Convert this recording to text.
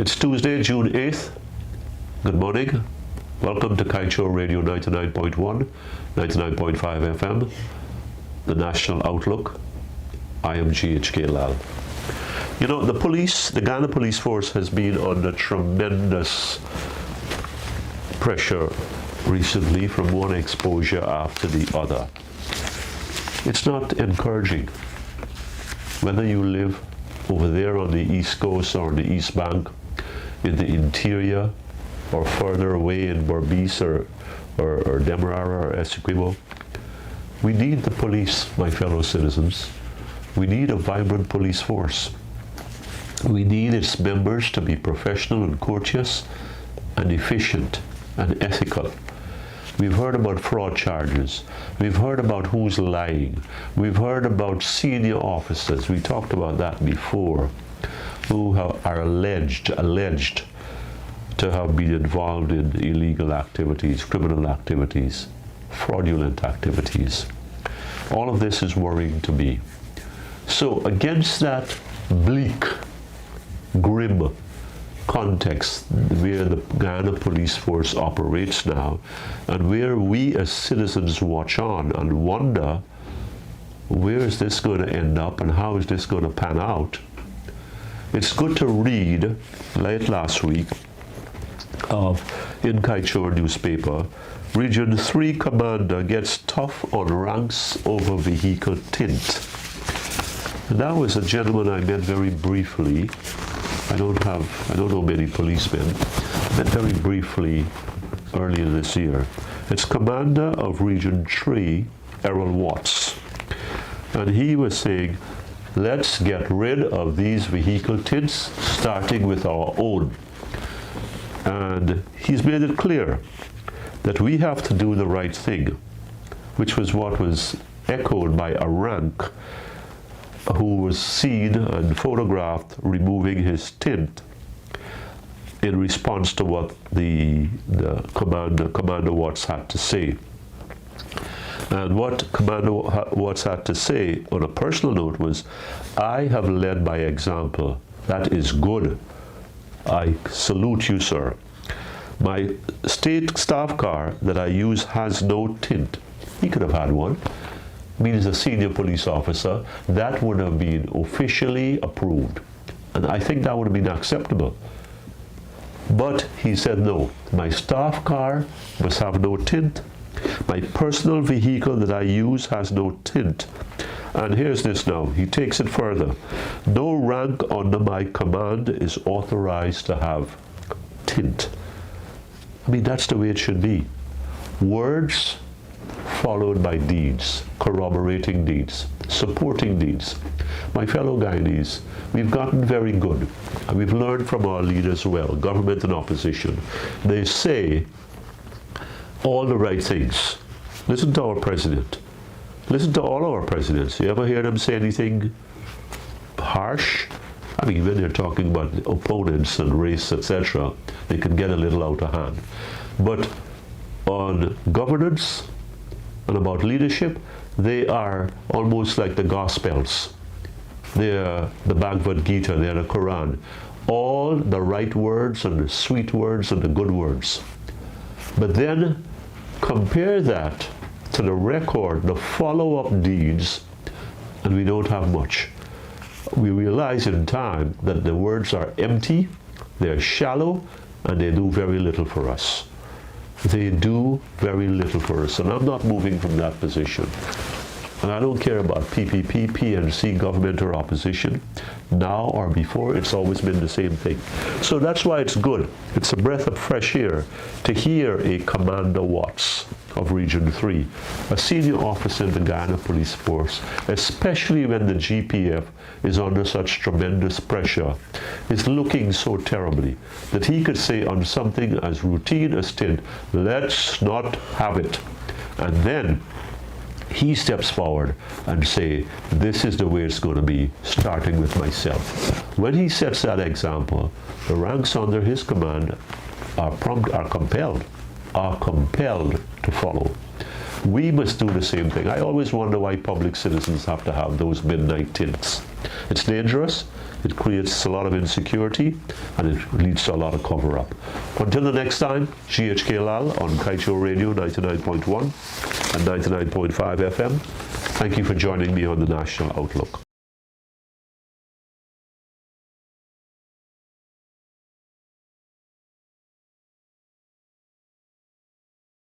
It's Tuesday, June 8th. Good morning. Welcome to Kaieteur Radio 99.1, 99.5 FM, the National Outlook. I am GHK Lal. You know, the Ghana Police Force has been under tremendous pressure recently from one exposure after the other. It's not encouraging. Whether you live over there on the East Coast or on the East Bank, in the interior, or further away in Berbice or Demerara or Essequibo, we need the police, my fellow citizens. We need a vibrant police force. We need its members to be professional and courteous and efficient and ethical. We've heard about fraud charges. We've heard about who's lying. We've heard about senior officers. We talked about that before, who are alleged to have been involved in illegal activities, criminal activities, fraudulent activities. All of this is worrying to me. So against that bleak, grim context where the Ghana Police Force operates now, and where we as citizens watch on and wonder, where is this going to end up and how is this going to pan out? It's good to read, late last week, in Kaieteur newspaper, Region 3 commander gets tough on ranks over vehicle tint. And that was a gentleman I met very briefly. I don't know many policemen. Met very briefly earlier this year. It's commander of Region 3, Errol Watts. And he was saying, let's get rid of these vehicle tints, starting with our own. And he's made it clear that we have to do the right thing, which was what was echoed by a rank who was seen and photographed removing his tint in response to what the Commander Watts had to say. And what Commander Watts had to say on a personal note was, I have led by example. That is good. I salute you, sir. My state staff car that I use has no tint. He could have had one. I mean, as a senior police officer, that would have been officially approved. And I think that would have been acceptable. But he said, no, my staff car must have no tint. My personal vehicle that I use has no tint. And here's this now, he takes it further. No rank under my command is authorized to have tint. I mean, that's the way it should be. Words followed by deeds, corroborating deeds, supporting deeds. My fellow Guyanese, we've gotten very good, and we've learned from our leaders well, government and opposition. They say all the right things. Listen to our president. Listen to all our presidents. You ever hear them say anything harsh? I mean, when they're talking about opponents and race, etc., they can get a little out of hand. But on governance and about leadership, they are almost like the Gospels. They're the Bhagavad Gita, they're the Quran. All the right words and the sweet words and the good words. But then compare that to the record, the follow-up deeds, and we don't have much. We realize in time that the words are empty, they're shallow, and they do very little for us. They do very little for us, and I'm not moving from that position. And I don't care about PPP, PNC, government or opposition. Now or before, it's always been the same thing. So that's why it's good. It's a breath of fresh air to hear a Commander Watts of Region 3, a senior officer in the Ghana Police Force, especially when the GPF is under such tremendous pressure, is looking so terribly, that he could say on something as routine as tint, let's not have it. And then he steps forward and say, this is the way it's going to be, starting with myself. When he sets that example, the ranks under his command are compelled to follow. We must do the same thing. I always wonder why public citizens have to have those midnight tints. It's dangerous, it creates a lot of insecurity, and it leads to a lot of cover-up. Until the next time, GHK Lal on Kaieteur Radio 99.1 and 99.5 FM. Thank you for joining me on the National Outlook.